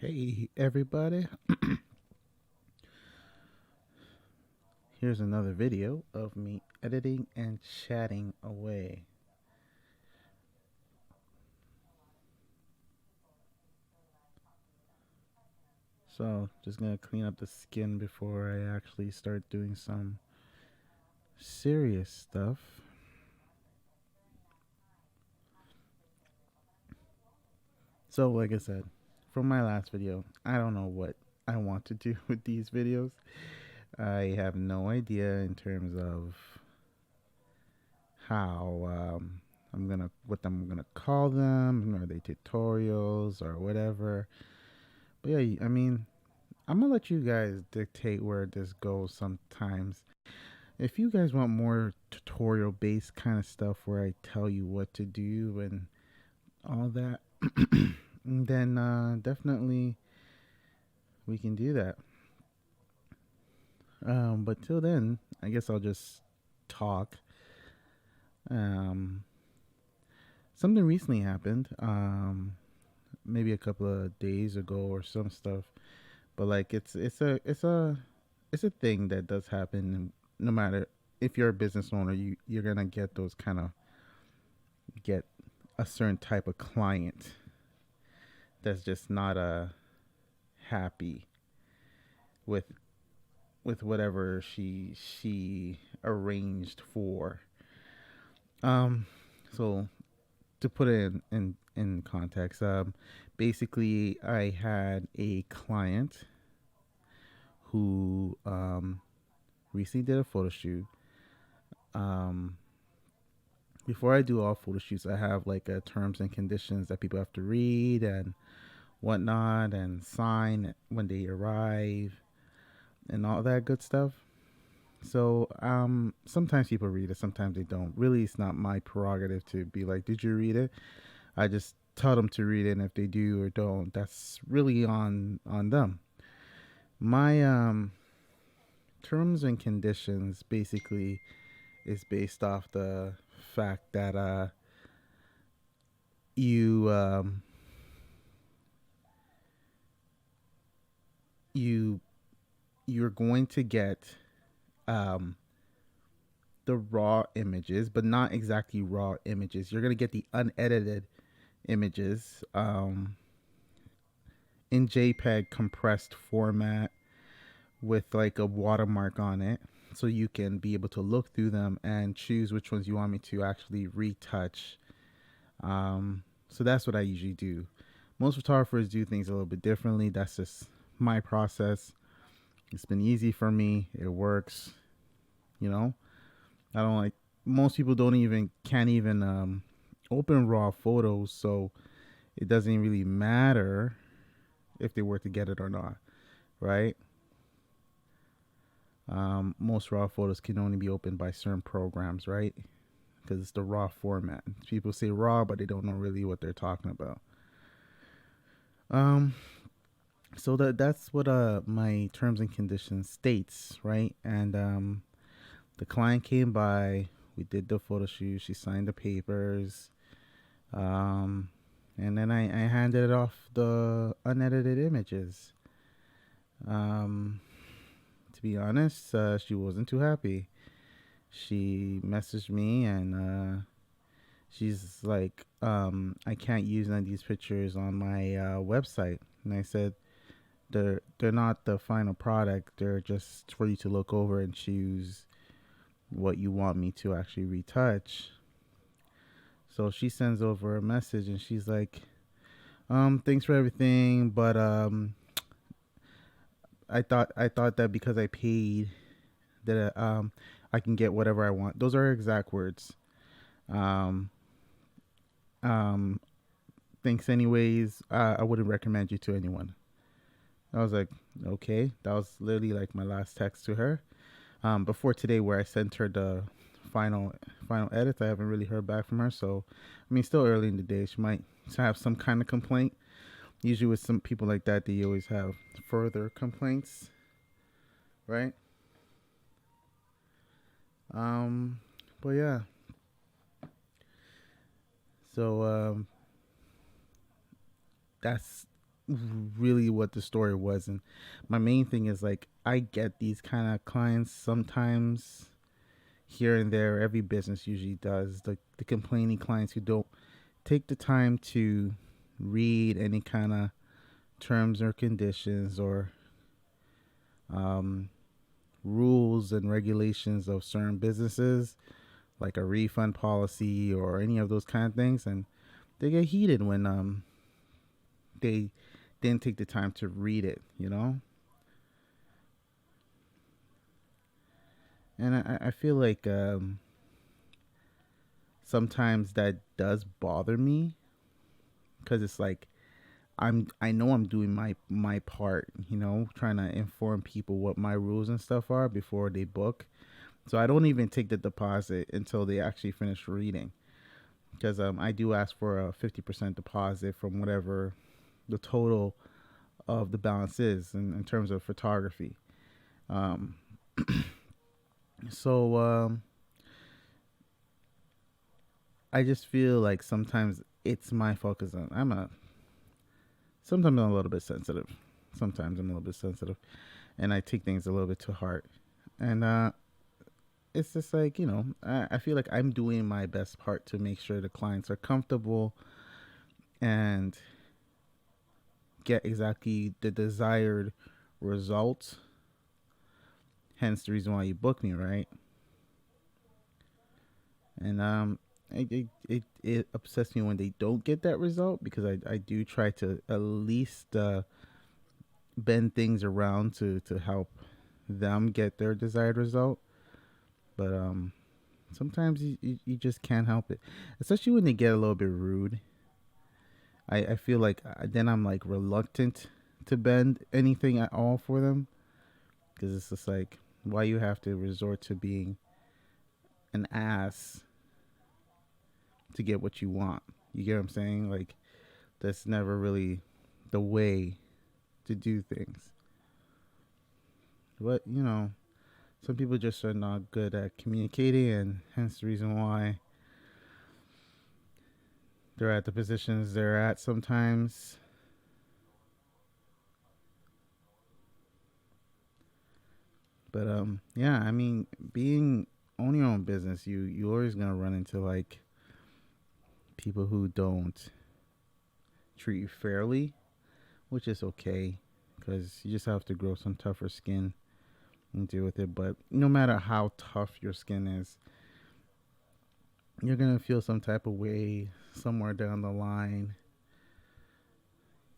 Hey everybody, here's another video of me editing and chatting away. So, just gonna clean up the skin before I actually start doing some serious stuff. So, like I said, from my last video, I don't know what I want to do with these videos. I have no idea in terms of how what I'm gonna call them. Are they tutorials or whatever? But yeah, I mean, I'm gonna let you guys dictate where this goes sometimes. If you guys want more tutorial based kind of stuff where I tell you what to do and all that, then definitely we can do that. But till then, I guess I'll just talk. Um, Something recently happened, maybe a couple of days ago or some stuff. But like it's a thing that does happen. No matter if you're a business owner, you're gonna get those kind of get a certain type of client that's just not happy with whatever she arranged for. Um, so to put it in context, basically I had a client who recently did a photo shoot. Um, Before I do all photo shoots, I have like terms and conditions that people have to read and whatnot and sign when they arrive and all that good stuff. So sometimes people read it, sometimes they don't. Really, it's not my prerogative to be like, "Did you read it?" I just tell them to read it, and if they do or don't, that's really on them. My terms and conditions basically is based off the fact that you you you're going to get um, the raw images, but not exactly raw images. You're going to get the unedited images in JPEG compressed format with like a watermark on it. So you can be able to look through them and choose which ones you want me to actually retouch. So that's what I usually do. Most photographers do things a little bit differently. That's just my process. It's been easy for me. It works. You know, I don't like most people don't even can't even open raw photos, so it doesn't really matter if they were to get it or not, right? Most raw photos can only be opened by certain programs, right? Because it's the raw format. People say raw, but they don't know really what they're talking about. Um, so that's what my terms and conditions states, right? And the client came by, we did the photo shoot, she signed the papers, um, and then I handed off the unedited images. Um, to be honest, she wasn't too happy. She messaged me and she's like, I can't use none of these pictures on my website. And I said, they're not the final product. They're just for you to look over and choose what you want me to actually retouch. So she sends over a message and she's like, thanks for everything, but I thought that because I paid that I can get whatever I want. Those are her exact words. Um, um, Thanks anyways. I wouldn't recommend you to anyone. I was like, okay. That was literally like my last text to her. Before today, where I sent her the final final edits, I haven't really heard back from her. So, I mean, still early in the day. She might have some kind of complaint. Usually, with some people like that, they always have further complaints, right? Um, but yeah. So that's really what the story was. And my main thing is like I get these kind of clients sometimes here and there. Every business usually does. The complaining clients who don't take the time to read any kind of terms or conditions or um, rules and regulations of certain businesses, like a refund policy or any of those kind of things, and they get heated when they didn't take the time to read it, you know. And I feel like sometimes that does bother me because it's like I know I'm doing my part, you know, trying to inform people what my rules and stuff are before they book. So I don't even take the deposit until they actually finish reading, because I do ask for a 50% deposit from whatever the total of the balance is in terms of photography. Um, so I just feel like sometimes it's my fault because sometimes I'm a little bit sensitive. Sometimes I'm a little bit sensitive, and I take things a little bit to heart. And it's just like, you know, I feel like I'm doing my best part to make sure the clients are comfortable and get exactly the desired results. Hence the reason why you book me, right? And it upsets me when they don't get that result, because I do try to at least bend things around to help them get their desired result. But sometimes you just can't help it, especially when they get a little bit rude. I feel like then I'm like reluctant to bend anything at all for them, because it's just like, why you have to resort to being an ass to get what you want. You get what I'm saying? Like, that's never really the way to do things. But, you know, some people just are not good at communicating, and hence the reason why they're at the positions they're at sometimes. But yeah, I mean, being own your own business, you always gonna run into like people who don't treat you fairly, which is okay, because you just have to grow some tougher skin and deal with it. But no matter how tough your skin is, you're gonna feel some type of way somewhere down the line,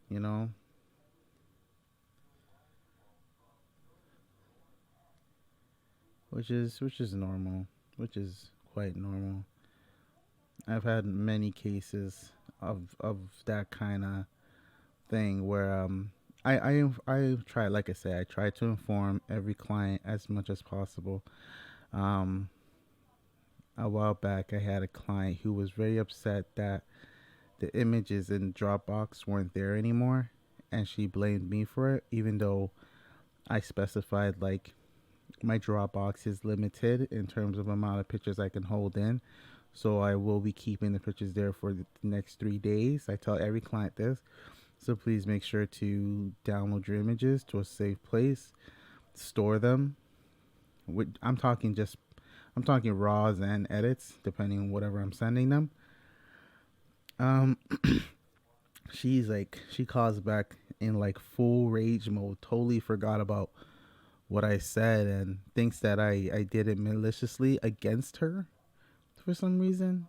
you know, which is normal, which is quite normal. I've had many cases of that kind of thing where I try, like I say, I try to inform every client as much as possible. Um, a while back, I had a client who was very upset that the images in Dropbox weren't there anymore, and she blamed me for it, even though I specified like my Dropbox is limited in terms of amount of pictures I can hold in. So I will be keeping the pictures there for the next 3 days. I tell every client this. So please make sure to download your images to a safe place, store them. I'm talking raws and edits, depending on whatever I'm sending them. Um, she calls back in like full rage mode, totally forgot about what I said and thinks that I did it maliciously against her for some reason.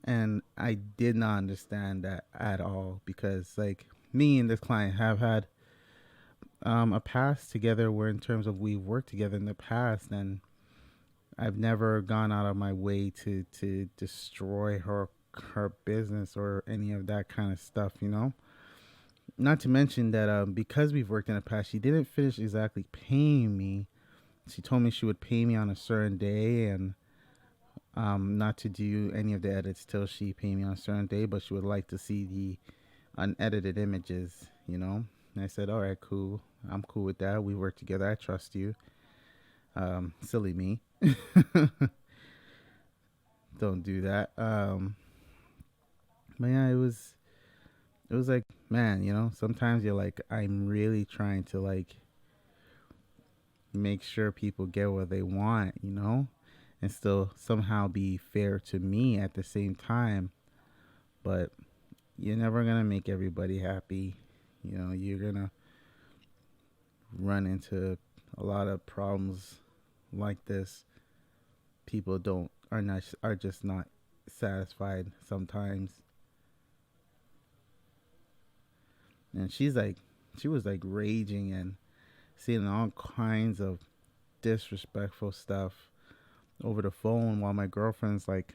And I did not understand that at all, because like me and this client have had a past together where in terms of we've worked together in the past, and I've never gone out of my way to destroy her business or any of that kind of stuff, you know. Not to mention that because we've worked in the past, she didn't finish exactly paying me. She told me she would pay me on a certain day, and not to do any of the edits till she paid me on a certain day, but she would like to see the unedited images, you know. And I said, all right, cool. I'm cool with that. We work together. I trust you. Silly me. Don't do that. But yeah, it was like, man, sometimes you're like, I'm really trying to like make sure people get what they want, and still somehow be fair to me at the same time. But you're never gonna make everybody happy. You're gonna run into a lot of problems like this. People don't are just not satisfied sometimes. And she was like raging and saying all kinds of disrespectful stuff over the phone while my girlfriend's like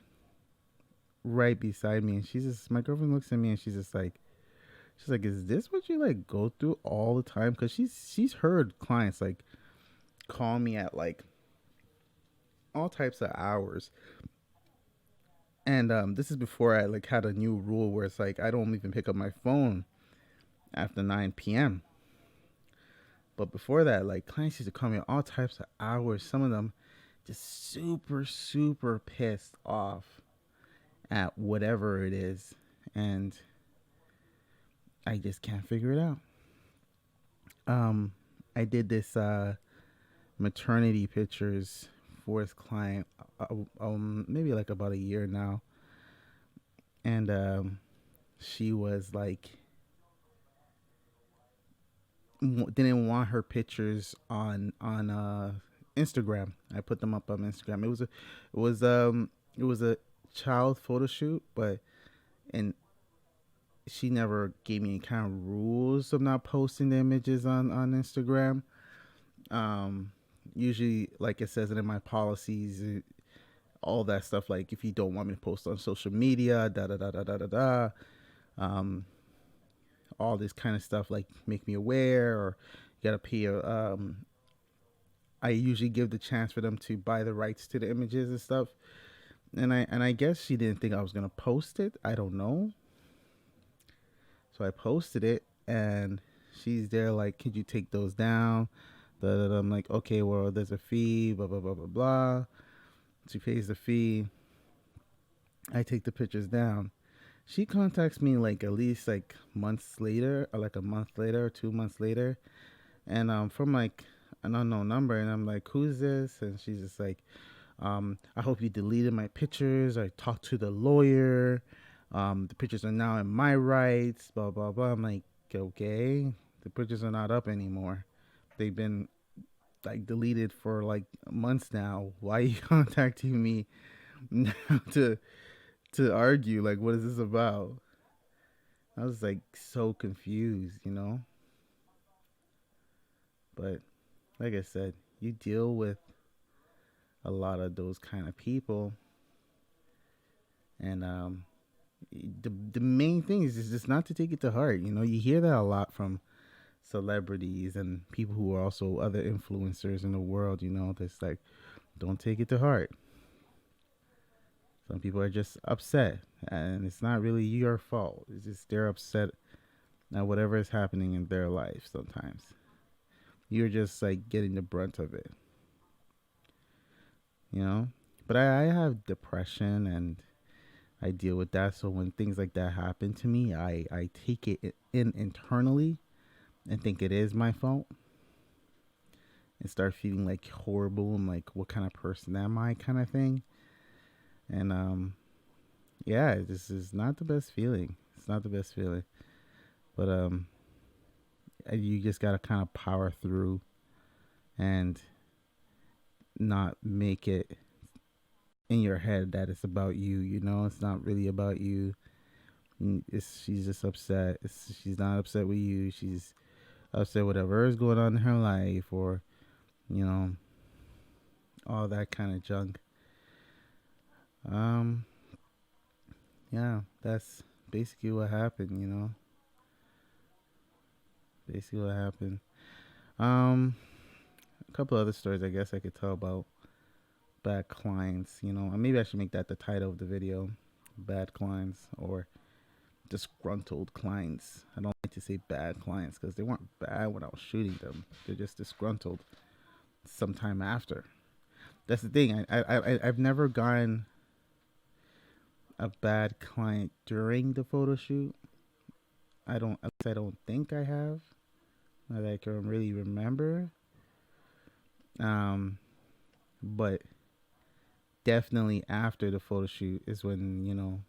right beside me, and my girlfriend looks at me and she's like, is this what you like go through all the time? Because she's heard clients like call me at like all types of hours. And this is before I like had a new rule where it's like I don't even pick up my phone after 9 p.m. But before that, like clients used to call me at all types of hours. Some of them just super, super pissed off at whatever it is. And I just can't figure it out. I did this maternity pictures for his client, maybe like about a year now. And she was like, didn't want her pictures on Instagram. I put them up on Instagram. It was a child photo shoot, but and she never gave me any kind of rules of not posting the images on Instagram. Um, Usually, like it says it in my policies, all that stuff. Like if you don't want me to post on social media, da da da da da da da. Um, all this kind of stuff, like make me aware, or you gotta pay a. I usually give the chance for them to buy the rights to the images and stuff. And I guess she didn't think I was gonna post it. I don't know. So I posted it, and she's there like, could you take those down? I'm like, okay, well, there's a fee, blah blah blah blah blah. She pays the fee. I take the pictures down. She contacts me like at least like months later, or like a month later, or 2 months later, and from like an unknown number, and I'm like, who's this? And she's just like, I hope you deleted my pictures. I talked to the lawyer. The pictures are now in my rights. Blah blah blah. I'm like, okay, the pictures are not up anymore. They've been like deleted for like months now. Why are you contacting me now to argue? Like, what is this about? I was like so confused. But like I said, you deal with a lot of those kind of people, and the main thing is just not to take it to heart. You hear that a lot from celebrities and people who are also other influencers in the world. That's like, don't take it to heart. Some people are just upset, and it's not really your fault. It's just they're upset at whatever is happening in their life. Sometimes you're just like getting the brunt of it. you know. But I have depression and I deal with that. So when things like that happen to me, I take it in internally and think it is my fault and start feeling like horrible and like what kind of person am I kind of thing. And yeah, this is not the best feeling. It's not the best feeling. But you just got to kind of power through and not make it in your head that it's about you. It's not really about you. She's just upset. She's not upset with you. She's upset whatever is going on in her life, or you know, all that kind of junk. Um, yeah, that's basically what happened. Basically what happened. Um, a couple other stories I guess I could tell about bad clients. And maybe I should make that the title of the video: bad clients or disgruntled clients. I don't like to say bad clients because they weren't bad when I was shooting them. They're just disgruntled sometime after. That's the thing. I've never gotten a bad client during the photo shoot. I don't. At least I don't think I have that I can really remember. Um, but definitely after the photo shoot is when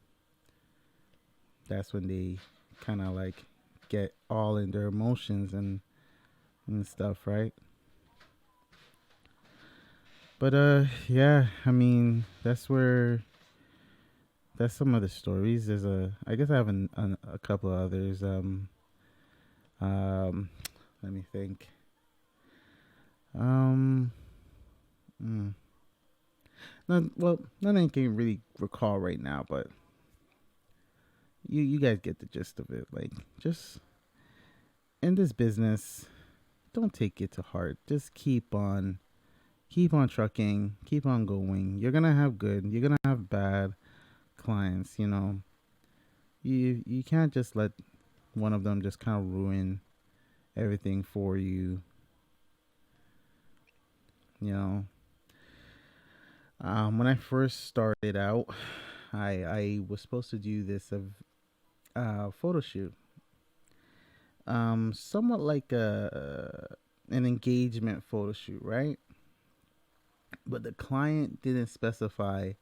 that's when they kind of like get all in their emotions and stuff, right? But yeah, I mean, that's some of the stories. There's I guess I have a couple of others. Um, let me think. Um, mm, Nothing I can really recall right now, but you guys get the gist of it. Like, just in this business, don't take it to heart. Just keep on trucking, keep on going. You're gonna have good, you're gonna have bad clients. You can't just let one of them just kind of ruin everything for you. You know, when I first started out, I was supposed to do this photo shoot, somewhat like a an engagement photo shoot, right? But the client didn't specify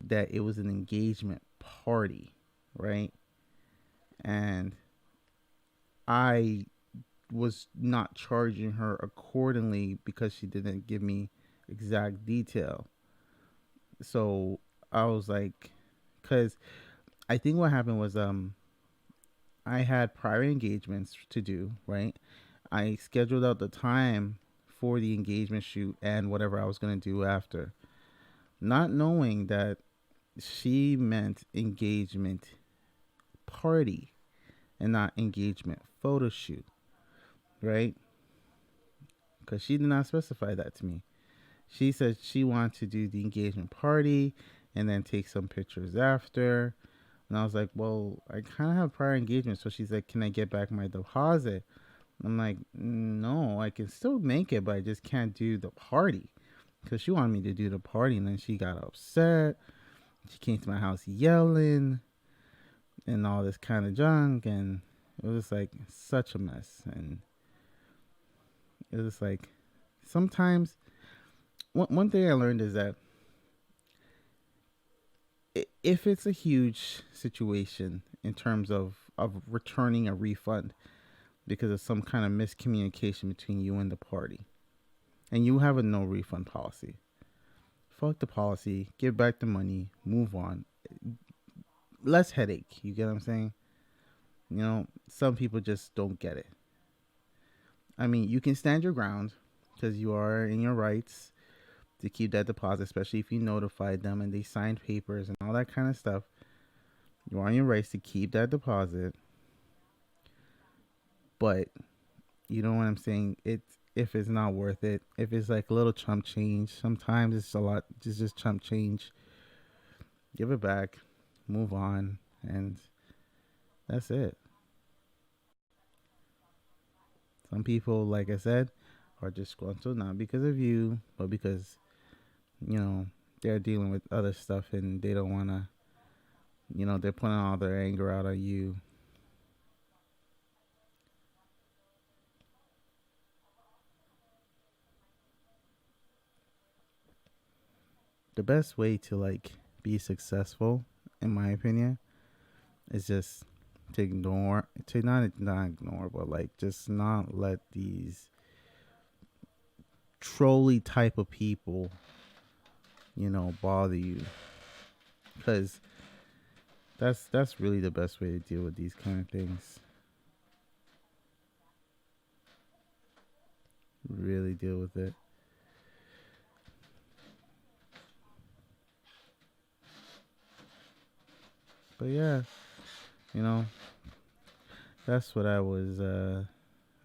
that it was an engagement party, right? And I was not charging her accordingly because she didn't give me exact detail. So I was like, because I think what happened was I had prior engagements to do, right? I scheduled out the time for the engagement shoot and whatever I was going to do after, not knowing that she meant engagement party and not engagement photo shoot, right? Because she did not specify that to me. She said she wanted to do the engagement party and then take some pictures after. And I was like, well, I kind of have prior engagement. So she's like, can I get back my deposit? I'm like, no, I can still make it, but I just can't do the party. Because she wanted me to do the party. And then she got upset. She came to my house yelling and all this kind of junk. And it was like such a mess. And it was like sometimes one thing I learned is that if it's a huge situation in terms of returning a refund because of some kind of miscommunication between you and the party, and you have a no refund policy, fuck the policy, give back the money, move on. Less headache. You get what I'm saying? Some people just don't get it. I mean, you can stand your ground because you are in your rights to keep that deposit, especially if you notified them and they signed papers and all that kind of stuff. You are in your rights to keep that deposit, but you know what I'm saying? If it's not worth it, if it's like a little chump change, sometimes it's a lot. Just chump change. Give it back, move on, and that's it. Some people, like I said, are disgruntled not because of you, but because you know they're dealing with other stuff and they don't want to. They're putting all their anger out on you. The best way to like be successful, in my opinion, is just to not ignore, but like just not let these trolley type of people, bother you, because that's really the best way to deal with these kind of things. Really deal with it. But yeah, you know, that's what I was.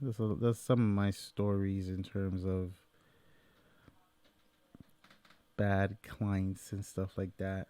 That's some of my stories in terms of bad clients and stuff like that.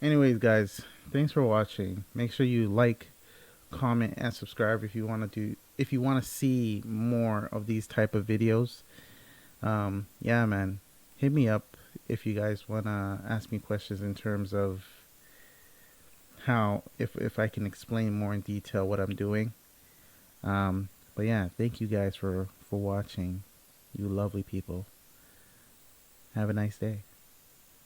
Anyways, guys, thanks for watching. Make sure you like, comment, and subscribe if you want to see more of these type of videos. Yeah, man, hit me up if you guys want to ask me questions in terms of how if I can explain more in detail what I'm doing. But yeah, thank you guys for watching. You lovely people. Have a nice day.